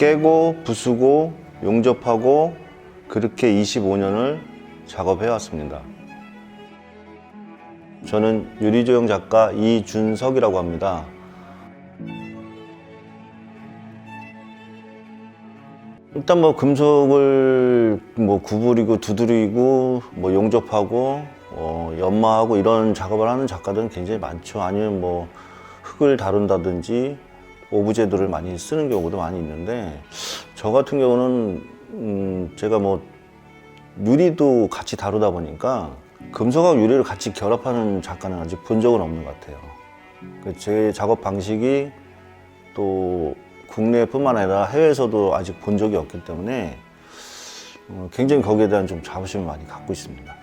깨고 부수고 용접하고 그렇게 25년을 작업해 왔습니다. 저는 유리조형 작가 이준석이라고 합니다. 일단 뭐 금속을 뭐 구부리고 두드리고 뭐 용접하고 연마하고 이런 작업을 하는 작가들은 굉장히 많죠. 아니면 뭐 흙을 다룬다든지 오브제들을 많이 쓰는 경우도 많이 있는데, 저 같은 경우는 제가 뭐 유리도 같이 다루다 보니까 금속하고 유리를 같이 결합하는 작가는 아직 본 적은 없는 것 같아요. 제 작업 방식이 또 국내뿐만 아니라 해외에서도 아직 본 적이 없기 때문에 굉장히 거기에 대한 좀 자부심을 많이 갖고 있습니다.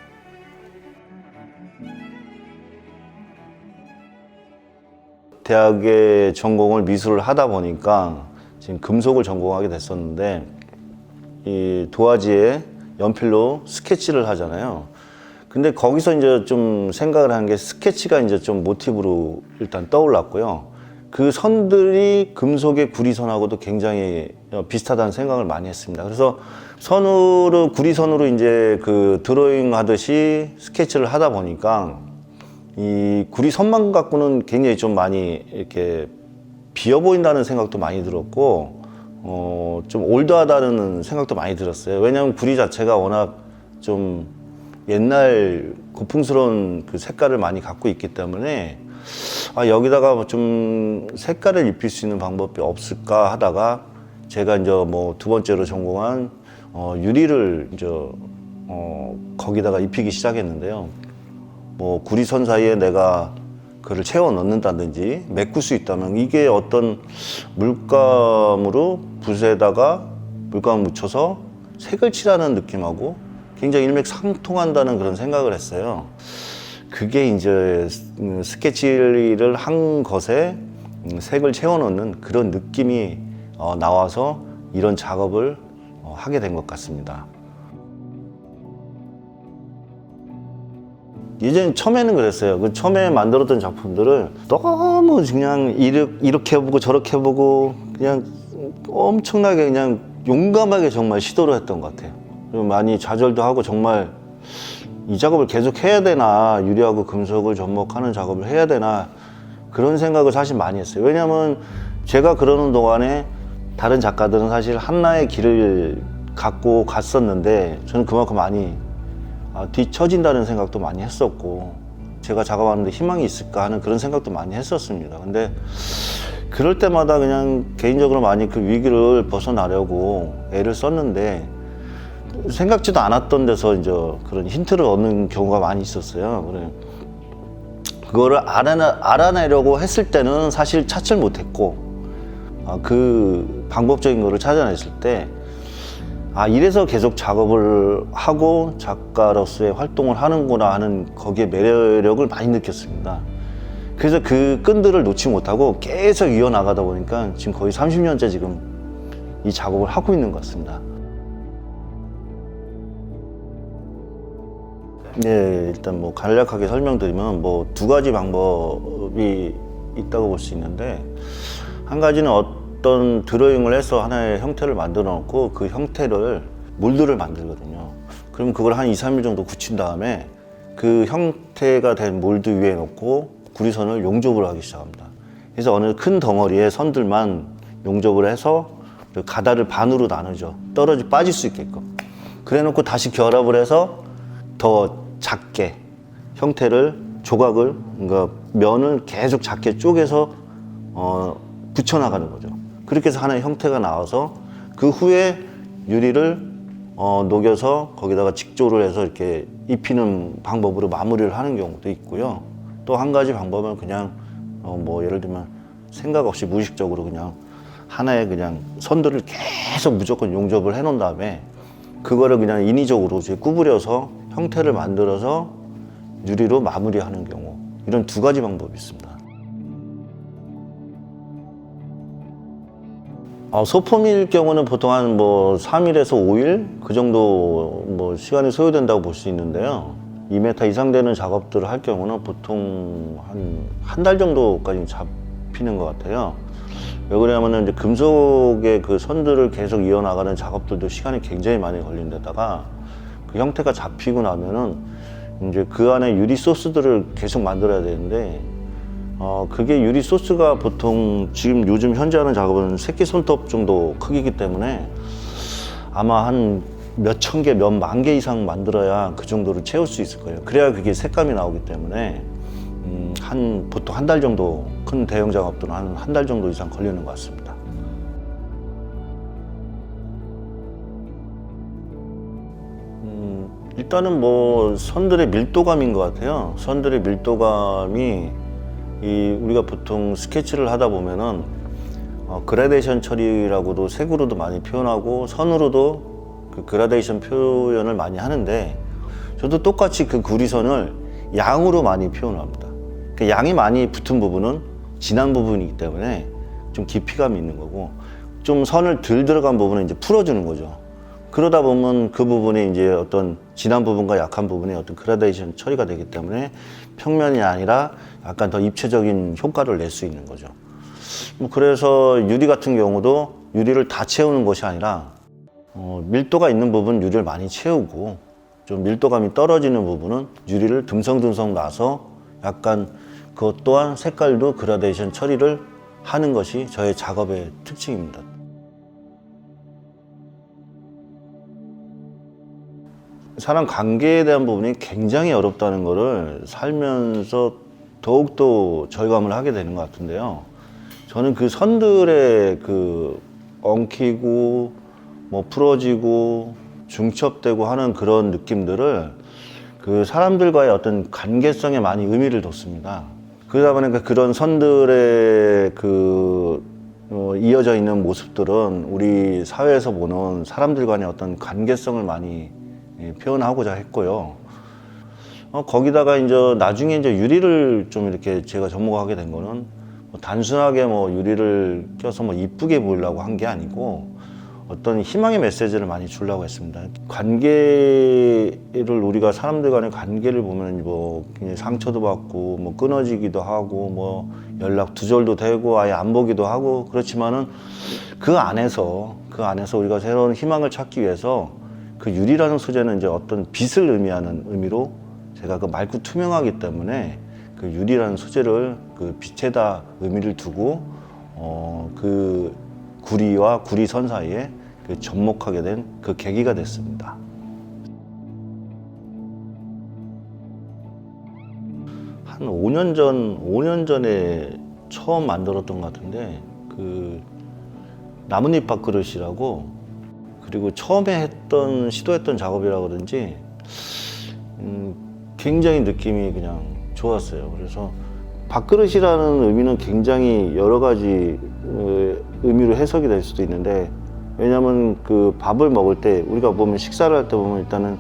대학에 전공을 미술을 하다 보니까 지금 금속을 전공하게 됐었는데, 이 도화지에 연필로 스케치를 하잖아요. 근데 거기서 이제 좀 생각을 한 게, 스케치가 이제 좀 모티브로 일단 떠올랐고요. 그 선들이 금속의 구리선하고도 굉장히 비슷하다는 생각을 많이 했습니다. 그래서 선으로, 구리선으로 이제 그 드로잉 하듯이 스케치를 하다 보니까 이 구리선만 갖고는 굉장히 좀 많이 이렇게 비어 보인다는 생각도 많이 들었고, 좀 올드하다는 생각도 많이 들었어요. 왜냐하면 구리 자체가 워낙 좀 옛날 고풍스러운 그 색깔을 많이 갖고 있기 때문에, 여기다가 좀 색깔을 입힐 수 있는 방법이 없을까 하다가, 제가 이제 뭐 두 번째로 전공한 유리를 이제 거기다가 입히기 시작했는데요. 뭐 구리선 사이에 내가 그를 채워 넣는다든지 메꿀 수 있다면, 이게 어떤 물감으로 붓에다가 물감을 묻혀서 색을 칠하는 느낌하고 굉장히 일맥상통한다는 그런 생각을 했어요. 그게 이제 스케치를 한 것에 색을 채워 넣는 그런 느낌이 나와서 이런 작업을 하게 된 것 같습니다. 예전 처음에는 그랬어요. 그 처음에 만들었던 작품들을 너무 그냥 이렇게 해보고 저렇게 해보고 그냥 엄청나게 그냥 용감하게 정말 시도를 했던 것 같아요. 많이 좌절도 하고, 정말 이 작업을 계속 해야 되나, 유리하고 금속을 접목하는 작업을 해야 되나, 그런 생각을 사실 많이 했어요. 왜냐하면 제가 그러는 동안에 다른 작가들은 사실 한나의 길을 갖고 갔었는데, 저는 그만큼 많이 뒤처진다는 생각도 많이 했었고, 제가 작업하는데 희망이 있을까 하는 그런 생각도 많이 했었습니다. 근데 그럴 때마다 그냥 개인적으로 많이 그 위기를 벗어나려고 애를 썼는데, 생각지도 않았던 데서 이제 그런 힌트를 얻는 경우가 많이 있었어요. 그래, 그거를 알아내려고 했을 때는 사실 찾질 못했고, 그 방법적인 거를 찾아냈을 때, 이래서 계속 작업을 하고 작가로서의 활동을 하는구나 하는, 거기에 매력을 많이 느꼈습니다. 그래서 그 끈들을 놓지 못하고 계속 이어나가다 보니까 지금 거의 30년째 지금 이 작업을 하고 있는 것 같습니다. 네, 일단 뭐 간략하게 설명드리면 뭐 두 가지 방법이 있다고 볼 수 있는데, 한 가지는 어떤 드로잉을 해서 하나의 형태를 만들어 놓고 그 형태를 몰드를 만들거든요. 그럼 그걸 한 2, 3일 정도 굳힌 다음에 그 형태가 된 몰드 위에 놓고 구리선을 용접을 하기 시작합니다. 그래서 어느 큰 덩어리의 선들만 용접을 해서 가다를 반으로 나누죠. 빠질 수 있게끔. 그래 놓고 다시 결합을 해서 더 작게 형태를, 조각을, 그러니까 면을 계속 작게 쪼개서 붙여나가는 거죠. 그렇게 해서 하나의 형태가 나와서 그 후에 유리를 녹여서 거기다가 직조를 해서 이렇게 입히는 방법으로 마무리를 하는 경우도 있고요. 또 한 가지 방법은 그냥 뭐 예를 들면 생각 없이 무의식적으로 그냥 하나의 그냥 선들을 계속 무조건 용접을 해 놓은 다음에 그거를 그냥 인위적으로 이제 구부려서 형태를 만들어서 유리로 마무리하는 경우, 이런 두 가지 방법이 있습니다. 소품일 경우는 보통 한 뭐 3일에서 5일 그 정도 뭐 시간이 소요된다고 볼 수 있는데요. 2m 이상 되는 작업들을 할 경우는 보통 한 달 정도까지 좁히는 것 같아요. 왜 그러냐면은 이제 금속의 그 선들을 계속 이어나가는 작업들도 시간이 굉장히 많이 걸린 데다가 그 형태가 잡히고 나면은 이제 그 안에 유리 소스들을 계속 만들어야 되는데 그게 유리 소스가 보통 지금 요즘 현재 하는 작업은 새끼 손톱 정도 크기이기 때문에 아마 한 몇천 개, 몇 만 개 이상 만들어야 그 정도를 채울 수 있을 거예요. 그래야 그게 색감이 나오기 때문에 보통 한 달 정도, 큰 대형 작업들은 한 달 정도 이상 걸리는 것 같습니다. 일단은 뭐 선들의 밀도감인 것 같아요. 선들의 밀도감이 우리가 보통 스케치를 하다 보면은 그라데이션 처리라고도 색으로도 많이 표현하고 선으로도 그 그라데이션 표현을 많이 하는데 저도 똑같이 그 구리선을 양으로 많이 표현합니다. 그 양이 많이 붙은 부분은 진한 부분이기 때문에 좀 깊이감이 있는 거고 좀 선을 덜 들어간 부분은 이제 풀어주는 거죠. 그러다 보면 그 부분이 이제 어떤 진한 부분과 약한 부분의 어떤 그라데이션 처리가 되기 때문에 평면이 아니라 약간 더 입체적인 효과를 낼 수 있는 거죠. 그래서 유리 같은 경우도 유리를 다 채우는 것이 아니라 밀도가 있는 부분 유리를 많이 채우고 좀 밀도감이 떨어지는 부분은 유리를 듬성듬성 놔서 약간 그것 또한 색깔도 그라데이션 처리를 하는 것이 저의 작업의 특징입니다. 사람 관계에 대한 부분이 굉장히 어렵다는 것을 살면서 더욱더 절감을 하게 되는 것 같은데요. 저는 그 선들의 그 엉키고 뭐 풀어지고 중첩되고 하는 그런 느낌들을 그 사람들과의 어떤 관계성에 많이 의미를 뒀습니다. 그러다 보니까 그런 선들의 이어져 있는 모습들은 우리 사회에서 보는 사람들 간의 어떤 관계성을 많이 표현하고자 했고요. 거기다가 이제 나중에 이제 유리를 좀 이렇게 제가 접목하게 된 거는 단순하게 뭐 유리를 껴서 뭐 이쁘게 보이려고 한 게 아니고 어떤 희망의 메시지를 많이 주려고 했습니다. 관계를 우리가 사람들 간의 관계를 보면 뭐 상처도 받고 뭐 끊어지기도 하고 뭐 연락 두절도 되고 아예 안 보기도 하고 그렇지만은 그 안에서 우리가 새로운 희망을 찾기 위해서 그 유리라는 소재는 이제 어떤 빛을 의미하는 의미로 제가 그 맑고 투명하기 때문에 그 유리라는 소재를 그 빛에다 의미를 두고 그 구리와 구리선 사이에 그 접목하게 된 그 계기가 됐습니다. 한 5년 전에 처음 만들었던 것 같은데 그 나뭇잎 밥그릇이라고 그리고 처음에 시도했던 작업이라 그런지 굉장히 느낌이 그냥 좋았어요. 그래서 밥그릇이라는 의미는 굉장히 여러 가지 의미로 해석이 될 수도 있는데 왜냐하면 그 밥을 먹을 때 우리가 보면 식사를 할 때 보면 일단은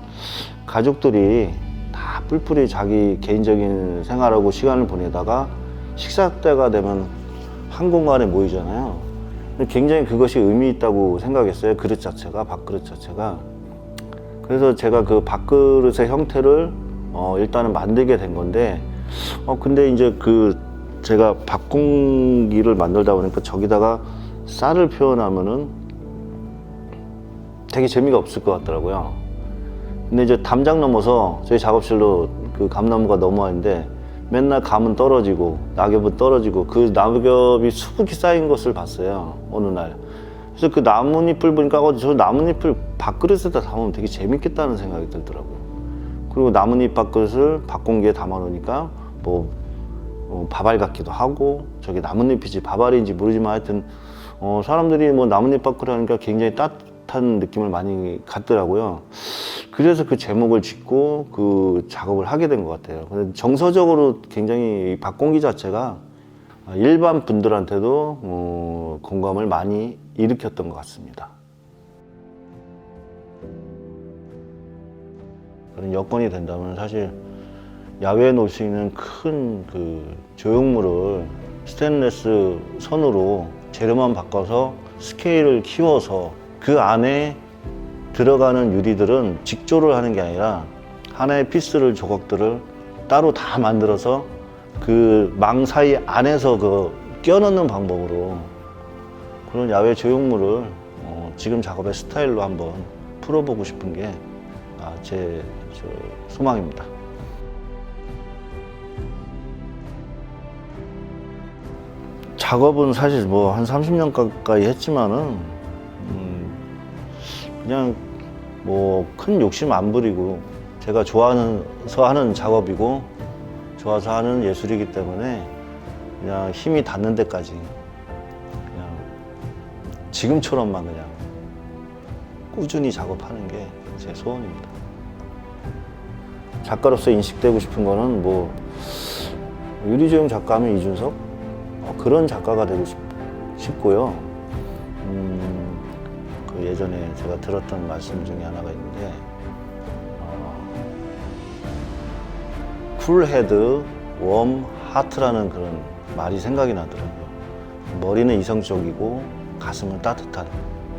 가족들이 다 뿔뿔이 자기 개인적인 생활하고 시간을 보내다가 식사 때가 되면 한 공간에 모이잖아요. 굉장히 그것이 의미 있다고 생각했어요. 그릇 자체가, 밥그릇 자체가. 그래서 제가 그 밥그릇의 형태를 일단은 만들게 된 건데 근데 이제 제가 밥공기를 만들다 보니까 저기다가 쌀을 표현하면은 되게 재미가 없을 것 같더라고요. 근데 이제 담장 넘어서 저희 작업실로 그 감나무가 넘어와 있는데 맨날 감은 떨어지고 낙엽은 떨어지고 그 낙엽이 수북이 쌓인 것을 봤어요. 어느 날. 그래서 그 나뭇잎을 보니까 저 나뭇잎을 밥그릇에다 담으면 되게 재밌겠다는 생각이 들더라고요. 그리고 나뭇잎 밥그릇을 밥공기에 담아 놓으니까 밥알 같기도 하고 저게 나뭇잎인지 밥알인지 모르지만 하여튼 사람들이 뭐 나뭇잎 밥그릇 하니까 굉장히 따뜻한 느낌을 많이 갖더라고요. 그래서 그 제목을 짓고 그 작업을 하게 된 것 같아요. 근데 정서적으로 굉장히 밥공기 자체가 일반 분들한테도 공감을 많이 일으켰던 것 같습니다. 그런 여건이 된다면 사실 야외에 놓을 수 있는 큰 그 조형물을 스테인리스 선으로 재료만 바꿔서 스케일을 키워서 그 안에 들어가는 유리들은 직조를 하는 게 아니라 하나의 피스를 조각들을 따로 다 만들어서 그 망 사이 안에서 그 끼워넣는 방법으로 그런 야외 조형물을 지금 작업의 스타일로 한번 풀어보고 싶은 게 제 소망입니다. 작업은 사실 뭐 한 30년 가까이 했지만은 그냥 뭐 큰 욕심 안 부리고 제가 좋아서 하는 작업이고 좋아서 하는 예술이기 때문에 그냥 힘이 닿는 데까지 그냥 지금처럼만 그냥 꾸준히 작업하는 게 제 소원입니다. 작가로서 인식되고 싶은 거는 뭐 유리조형 작가하면 이준석 그런 작가가 되고 싶고요. 그 예전에 제가 들었던 말씀 중에 하나가 있는데 쿨헤드 웜 하트라는 그런 말이 생각이 나더라고요. 머리는 이성적이고 가슴은 따뜻한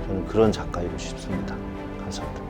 저는 그런 작가이고 싶습니다. 감사합니다.